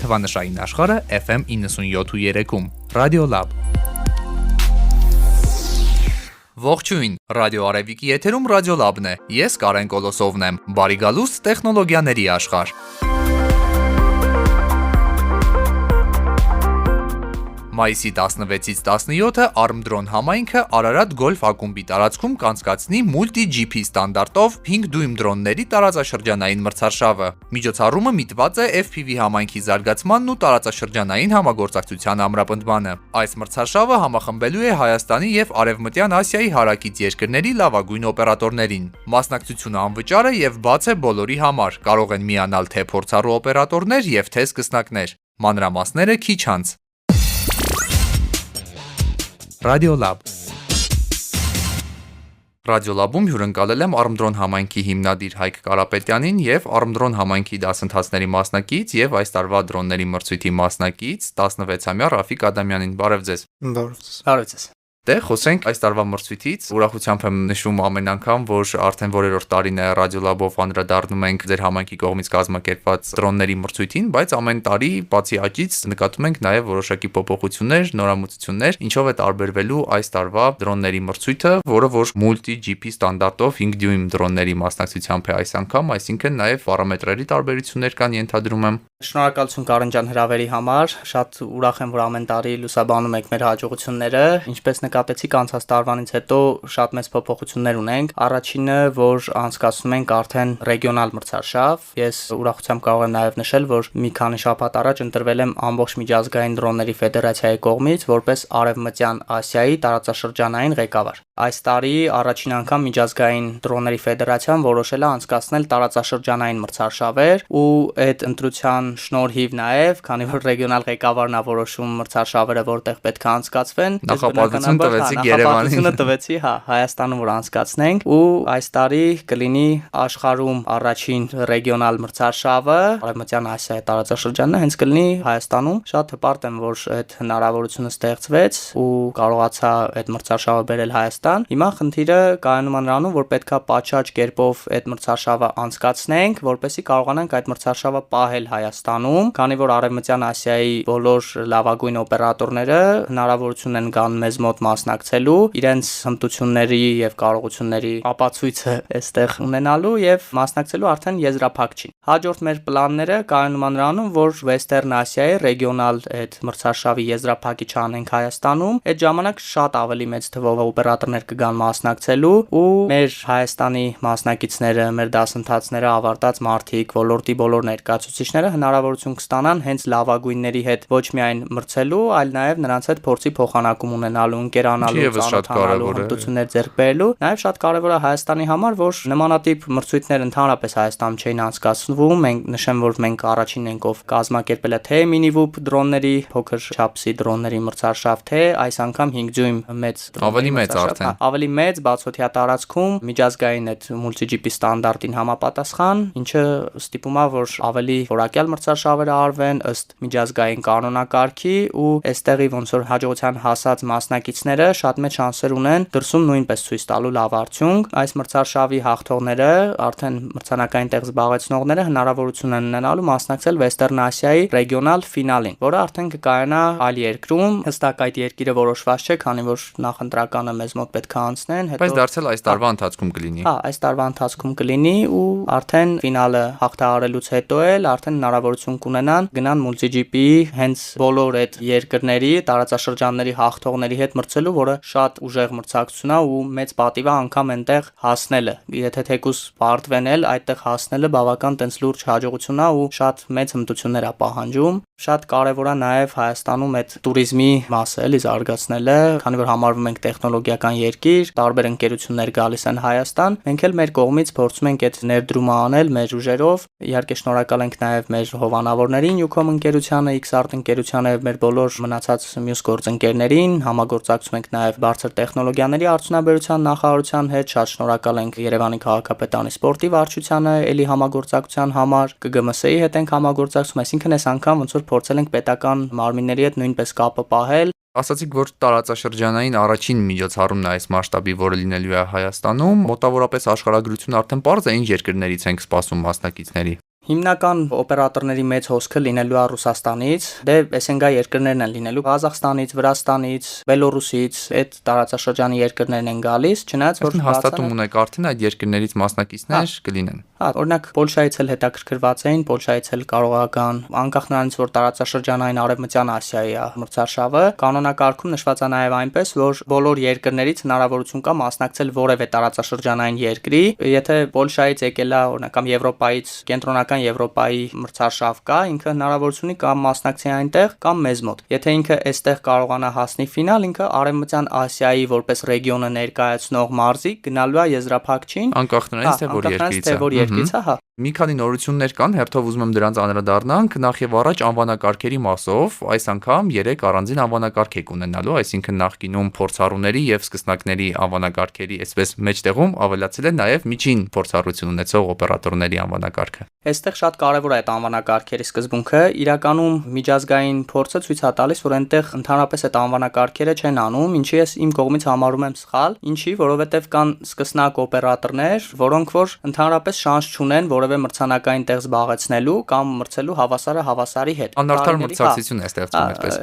թվանշային աշխարհը FM 97.3-ում։ Ռադիո Լաբ։ Ողջույն, Ռադիո Արևիկի եթերում Ռադիո Լաբն է։ Ես Կարեն Կոլոսովն եմ։ Բարի գալուստ տեխնոլոգիաների աշխարհ։ Մայիսի 16-ից 17-ը Armdrone համայնքը Արարատ գոլֆ ակումբի տարածքում կանցկացնի Multi-GP ստանդարտով 5 դույմ դրոնների տարածաշրջանային մրցարշավը։ Միջոցառումը միտված է FPV համայնքի զարգացմանն ու տարածաշրջանային համագործակցության ամրապնդմանը։ Այս մրցարշավը համախմբելու է Հայաստանի եւ Արևմտյան Ասիայի հարակից երկրների լավագույն օպերատորներին։ Մասնակցությունը անվճար է եւ բաց է բոլորի համար։ Կարող են միանալ թե փորձառու օպերատորներ եւ թե սկսնակներ։ Մանրամասները քիչ անց։ Ռադիո Լաբ։ Ռադիո Լաբում հյուրընկալել եմ Armdrone համայնքի հիմնադիր Հայկ Կարապետյանին եւ Armdrone համայնքի դասընթացների մասնակից եւ այս տարվա դրոնների մրցույթի մասնակից 16-ամյա Ռաֆիկ Ադամյանին։ Բարև ձեզ։ Բարև ձեզ։ Դե խոսենք այս տարվա մրցույթից։ Ուրախությամբ եմ նշում ամեն անգամ, որ արդեն որերորդ տարին է Ռադիո Լաբով անդրադառնում ենք ձեր համայնքի կողմից կազմակերպված դրոնների մրցույթին, բայց ամեն տարի բացի աճից նկատում ենք նաև որոշակի փոփոխություններ, նորամուծություններ, ինչով է տարբերվելու այս տարվա դրոնների մրցույթը, որը որ Multi-GP ստանդարտով 5 դյույմ դրոնների մասնակցությամբ է այս անգամ, այսինքն նաև պարամետրերի տարբերություններ կան, ենթադրում եմ։ Շնորհակալություն Կարեն ջան հրավերի համար։ Շատ ուրախ եմ, որ ամեն տարի լուսաբանում եք մեր հաջողությունները, ինչպես նկատեցիք անցած տարվանից հետո շատ մեծ փոփոխություններ ունենք։ Առաջինը, որ անցկացնում ենք արդեն ռեգիոնալ մրցարշավ։ Ես ուրախությամբ կարող եմ նաև նշել, որ մի քանի շաբաթ առաջ ընտրվել եմ ամբողջ միջազգային դրոնների ֆեդերացիայի կողմից որպես Արևմտյան Ասիայի տարածաշրջանային ղեկավար։ Այս տարի առաջին անգամ միջազգային դրոնների ֆեդերացիան որոշել է անցկացնել տարածաշրջանային մրցարշավեր ու այդ ընտրության շնորհիվ նաև, քանի որ ռեգիոնալ ղեկավարն է որոշում մրցարշավերը որտեղ պետք է անցկացվեն, նախապատվություն տվեցիք Երևանին, տվեցի, Հայաստանում որ անցկացնենք ու այս տարի կլինի աշխարհում առաջին ռեգիոնալ մրցարշավը, Արևմտյան Ասիայի տարածաշրջանն է, հենց կլինի Հայաստանում։ Շատ հպարտ եմ, որ այդ հնարավորությունը ստեղծվեց ու կարողացա այդ մրցարշավը բերել Հայաստան։ Հիմա խնդիրը կայանում է նրանում, որ պետքա պատշաճ կերպով այդ մրցարշավը անցկացնենք, որպեսզի կարողանանք այդ մրցարշավը պահել Հայաստանում, քանի որ Արևմտյան Ասիայի բոլոր լավագույն օպերատորները հնարավորություն են գան մեզ մոտ մասնակցելու, իրենց հմտությունների եւ կարողությունների ապացույցը այստեղ ունենալու եւ մասնակցելու արդեն եզրափակչին։ Հաջորդ մեր պլանները կայանում են նրանում, որ Western Asia-ի ռեգիոնալ այդ մրցարշավի եզրափակիչ անենք Հայաստանում, այդ ժամանակ շատ ավելի մեծ թվով օպերատորներ կգան մասնակցելու ու մեր Հայաստանի մասնակիցները, մեր դասընթացները ավարտած մարդիկ, ոլորտի բոլոր ներկայացուցիչները հնարավորություն կստանան հենց լավագույնների հետ ոչ միայն մրցելու, այլ նաև նրանց հետ փորձի փոխանակում ունենալու, ընկերանալու, ծանոթանալու, հմտություններ ձեռք բերելու։ Նաև շատ կարևոր է Հայաստանի համար, որ նմանատիպ մրցույթներ ընդհանրապես Հայաստանում չէին անցկացվում։ Մենք նշեմ, որ մենք առաջինն ենք, ով կազմակերպել է թե մինիվուպ դրոնների, փոքր չափսի դրոնների մրցարշավ, թե այս անգամ 5 դյույմ մեծ ավելի մեծ արդեն։ Ավելի մեծ բացօթյա տարածքում միջազգային այդ Multi-GP ստանդարտին համապատասխան, ինչը ստիպում է, որ ավելի որակյալ մրցարշավերը արվեն ըստ միջազգային կանոնակարգի ու այստեղի ոնց որ հաջողության հասած մասնակիցները շատ մեծ շանսեր ունեն դրսում նույնպես ցույց տալու լավ արդյունք։ Այս մրցարշավի հաղթողները, արդեն մրցանակային տեղ զբաղեցնողները հնարավորություն են ունենալու մասնակցել Western Asia-ի ռեգիոնալ ֆինալին, որը արդեն կկայանա այլ երկրում։ Հստակ այդ երկիրը որոշված չէ, քանի որ նախընտրականը մեզ մոտ պետք է անցնեն, հետո բայց դարձել այս տարվա ընթացքում կլինի։ Այս տարվա ընթացքում կլինի ու արդեն ֆինալը հաղթահարելուց հետո էլ արդեն հնարավորություն կունենան գնան Multi-GP-ի հենց բոլոր այդ երկրների, տարածաշրջանների հաղթողների հետ մրցելու, որը շատ ուժեղ մրցակցություն է ու մեծ պատիվ է անգամ այնտեղ հասնելը։ Եթե թեկուզ պարտվեն էլ այդտեղ հասնելը բավական տենց լուրջ հաջողություն է ու շատ մեծ հմտություններ է պահանջում։ Շատ կարևոր է նաև Հայաստանում այդ туриզմի մասը էլի զարգացնելը, քանի որ համարվում ենք տեխնոլոգիական երկիր, տարբեր ընկերություններ գալիս են Հայաստան, մենք էլ մեր կողմից փորձում ենք այդ ներդրումը անել մեր ուժերով։ Իհարկե շնորհակալ ենք նաև մեր հովանավորներին, Ucom ընկերությանը, Xart ընկերությանը եւ մեր բոլոր մնացած մյուս գործընկերներին, համագործակցում ենք նաև բարձր տեխնոլոգիաների արդյունաբերության նախարարության հետ, շատ շնորհակալ ենք Երևանի քաղաքապետարանի սպորտի վարչությանը էլի համագործակցության համար, ԿԳՄՍ-ի հետ ենք համագործակցում, այսինքն այս անգամ ոնց որ փորձել ենք պետական մարմինների հետ նույնպես կապը պահել։ Ասացիք, որ տարածաշրջանային առաջին միջոցառումն է այս մասշտաբի, որը լինելու է Հայաստանում, մոտավորապես աշխարհագրություն արդեն պարզ է ինչ երկրներից ենք սպասում մասնակիցների։ Հիմնական օպերատորների մեծ հոսքը լինելու է Ռուսաստանից, դե SNG երկրներն են լինելու Ղազախստանից, Վրաստանից, Բելոռուսից, այդ տարածաշրջանի երկրներն են գալիս, չնայած որ հաստատում ունեք արդեն այդ երկրներից մասնակիցներ կլինեն։ Օրինակ Պոլշայից էլ հետաքրքրված էին, Պոլշայից էլ կարողական, անկախ նրանից որ տարածաշրջանային Արևմտյան Ասիայի է մրցարշավը, կանոնակարգում նշված է նաև այնպես, որ բոլոր երկրներից հնարավորություն կա մասնակցել որևէ տարածաշրջանային երկրի, եթե Պոլշայից եկել է օրինակ կամ Եվրոպայից, կենտրոնական Եվրոպայի մրցարշավ կա, ինքը հնարավորություն ունի կամ մասնակցի այնտեղ կամ մեզ մոտ։ Եթե ինքը այստեղ կարողանա հասնի ֆինալ, ինքը Արևմտյան Ասիայի որպես ռեգիոնը ներկայացնող մարզիկ գնալու է եզրափակչին, անկախ նրանից թե որ երկրից է։ Մի քանի նորություններ կան, հերթով ուզում եմ դրանց անդրադառնանք։ Նախ եւ առաջ անվանակարգերի մասով այս անգամ 3 առանձին անվանակարգ եք ունենալու, այսինքն նախկինում փորձառուների եւ սկսնակների անվանակարգերի, այսպես մեջտեղում ավելացել է նաեւ միջին փորձառություն ունեցող օպերատորների անվանակարգը։ Այստեղ շատ կարևոր է այդ անվանակարգերի սկզբունքը, իրականում միջազգային փորձը ցույց է տալիս, որ այնտեղ ընդհանրապես այդ անվանակարգերը չեն անում, ինչի ես իմ կողմից համարում եմ սխալ, ինչի, որովհետեւ կան սկսնակ օպերատորներ, որոնք որ ընդհանրապես շանս չունեն որևէ մրցանակային տեղ զբաղեցնելու կամ մրցելու հավասարի հետ։ Անարդար մրցակցություն է ստեղծվում այդպես։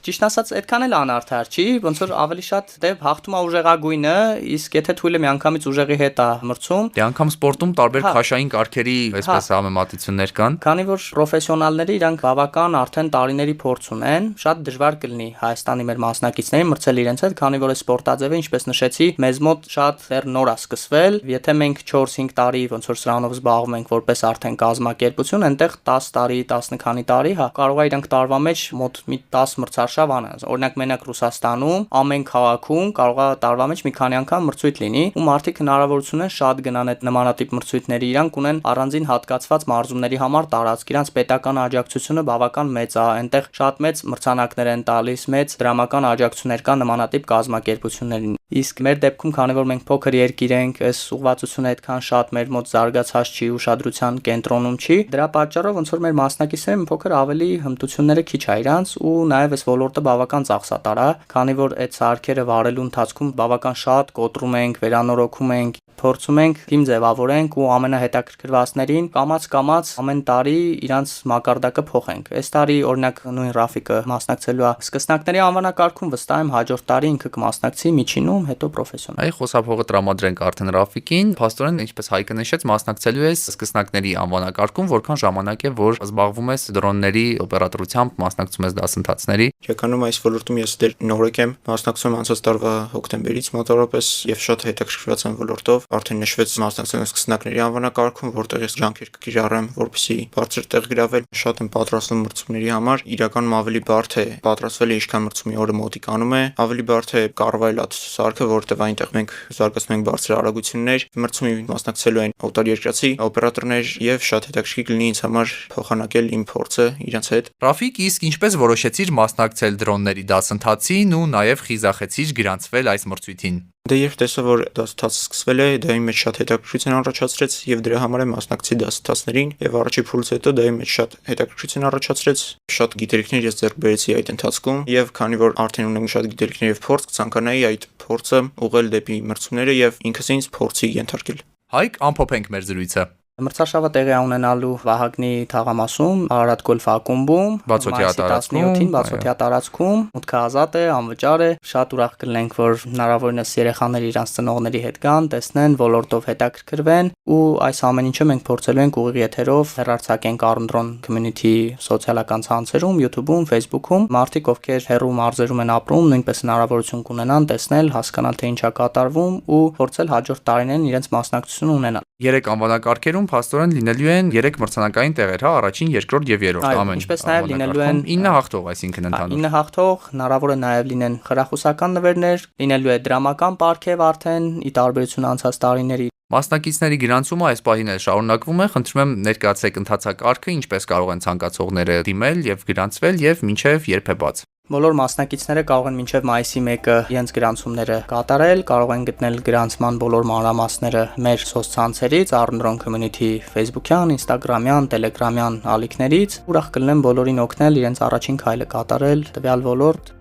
Ճիշտ ասած, այդքան էլ անարդար չի, ոնց որ ավելի շատ դե հաղթում է ուժեղագույնը, իսկ եթե թույլը միանգամից ուժեղի հետ է մրցում, դե անգամ սպորտում տարբեր քաշային կարգերի այսպես համեմատություններ կան։ Քանի որ պրոֆեսիոնալները իրանք բավական արդեն տարիների փորձ ունեն, շատ դժվար կլինի Հայաստանի մեր մասնակիցներին մրցել իրենց հետ, քանի որ այս սպորտաձևը, ինչպես նշեցի, մեզ մոտ շատ դեռ նոր է սկսվել, եթե մենք 4-5 տարի ոնց որ սրանով զբաղվում ենք որպես արդեն կազմակերպություն, այնտեղ 10 տարի, 10 քանի տարի, կարող է իրանք տարվա մեջ մոտ մի 10 մրցարշավ անեն։ Օրինակ մենակ Ռուսաստանում ամեն քաղաքում կարող է տարվա մեջ մի քանի անգամ մրցույթ լինի, ու մարդիկ հնարավորություն են շատ գնան այդ նմանատիպ մրցույթների, իրանք ունեն առանձին հատկացված մարզումների համար տարածք, իրանք պետական աջակցությունը բավական մեծ է, այնտեղ շատ մեծ մրցանակներ են տալիս, մեծ դրամական աջակցություններ կան նմանատիպ կազմակերպություններին։ Իսկ մեր դեպքում, քանի որ մենք փոքր երկիր ենք, այս ուղղվածությունը այդքան շատ մեր մոտ զարգացած չի, ուշադրության կենտրոնում չի, դրա պատճառով ոնց որ մեր մասնակիցները մի փոքր ավելի հմտությունները քիչ է իրանց, ու նաև այս ոլորտը բավական ծախսատար է, քանի որ այդ սարքերը վարելու ընթացքում բավական շատ կոտրում ենք, վերանորոգում ենք, փորձում ենք թիմ ձևավորենք ու ամենահետաքրքրվածներին կամաց ամեն տարի իրանց մակարդակը փոխենք։ Այս տարի օրինակ նույն Ռաֆիկը մասնակցելու է սկսնակների անվանակարգում, վստահ եմ հաջորդ տարի ինքը կմասնակցի միջինում, հետո պրոֆեսիոնալ։ Այ խոսափողը տրամադրենք արդեն Ռաֆիկին, փաստորեն ինչպես Հայկը նշեց, մասնակցելու է սկսնակների անվանակարգում, որքան ժամանակ է, որ զբաղվում ես դրոնների օպերատորությամբ, մասնակցում ես դասընթացների։ Իրականում այս ոլորտում ես դեռ նորեկ եմ, մասնակցում եմ անցած տարվա հոկտեմբերից մոտավորապես եւ շատ հետաքրքրված եմ ոլորտով։ Արդեն նշվեց մասնակցել սկսնակների անվանակարգում, որտեղ ես ջանքեր կիրառեմ, որպեսզի բարձր տեղ գրավել։ Շատ եմ պատրաստվում մրցումների համար, իրականում ավելի բարդ է պատրաստվել, ինչքան մրցումի օրը մոտիկանում է, ավելի բարդ է կառավարել այդ սարքը, որտեղ այնտեղ մենք զարգացնում ենք բարձր արագություններ, մրցումի մասնակցելու են օտարերկրացի օպերատորներ եւ շատ հետաքրքիր կլինի ինձ համար փոխանակել իմ փորձը իրենց հետ։ Ռաֆիկ, իսկ ինչպես որոշեցիր մասնակցել դրոնների դասընթացին ու նաեւ խիզախեցիր գրանցվել այս մրցույթին։ Դե երբ տեսա, որ դասընթացը սկսվել է, դա իմ մեջ շատ հետաքրքրություն առաջացրեց եւ դրա համար եմ մասնակցի դասընթացներին եւ առաջի փուլից հետո դա իմ մեջ շատ հետաքրքրություն առաջացրեց։ Շատ գիտելիքներ ես ձեռք բերեցի այդ ընթացքում եւ քանի որ արդեն ունեմ շատ գիտելիքներ եւ փորձ, կցանկանայի այդ փորձը ուղղել դեպի մրցումները եւ ինքս ինձ փորձի ենթարկել։ Հայկ, ամփոփենք մեր զրույցը։ Մրցարշավը տեղի է ունենալու Վահագնի թաղամասում, Արարատ գոլֆ ակումբում, Բացօթյա տարածքում, 17-ին Բացօթյա տարածքում, մուտքը ազատ է, անվճար է։ Շատ ուրախ կլինենք, որ հնարավորինս երեխաները իրանց ծնողների հետ գան, տեսնեն, ոլորտով հետաքրքրվեն, ու այս ամեն ինչը մենք փորձելու ենք ուղիղ եթերով հեռարձակենք Armdron Community սոցիալական ցանցերում, YouTube-ում, Facebook-ում։ Մարդիկ, ովքեր հեռու մարզերում են ապրում, նույնպես հնարավորություն կունենան տեսնել, հասկանալ, թե ինչ է կատարվում ու փորձել հաջորդ տարիներին իրենց մասնակցություն ունենալ։ 3 անվանակարգերում փաստորեն լինելու են 3 մրցանակային տեղեր, հա, առաջին, երկրորդ եւ երրորդ ամեն։ Ինչպես նաեւ լինելու են 9 հաղթող, այսինքն ընդհանուր 9 հաղթող, հնարավոր է նաեւ լինեն խրախուսական նվերներ, լինելու է դրամական պարգև արդեն ի տարբերություն անցած տարիների։ Մասնակիցների գրանցումը այս պահին էլ շարունակվում է, խնդրում եմ ներկայացրեք ընթացակարգը, ինչպես կարող են ցանկացողները դիմել եւ գրանցվել եւ մինչեւ երբ է բաց։ Բոլոր մասնակիցները կարող են մինչև մայիսի 1-ը իրենց գրանցումները կատարել, կարող են գտնել գրանցման բոլոր մանրամասները մեր սոցցանցերից, Armdron Community Facebook-յան, Instagram-յան, Telegram-յան ալիքներից։ Ուրախ կլինեմ բոլորին օգնել իրենց առաջին քայլը կատարել տվյալ ոլորտ։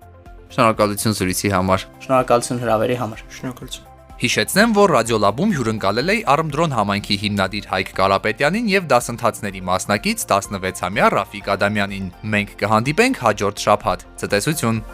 Շնորհակալություն զրույցի համար։ Շնորհակալություն հրավերի համար։ Շնորհակալություն։ Հիշեցնեմ, որ Ռադիոլաբում հյուրընկալել էի Արմդրոն համայնքի հիմնադիր Հայկ Կարապետյանին եւ դասընթացների մասնակից 16-ամյա Ռաֆիկ Ադամյանին։ Մենք կհանդիպենք հաջորդ շաբաթ։ Ցտեսություն։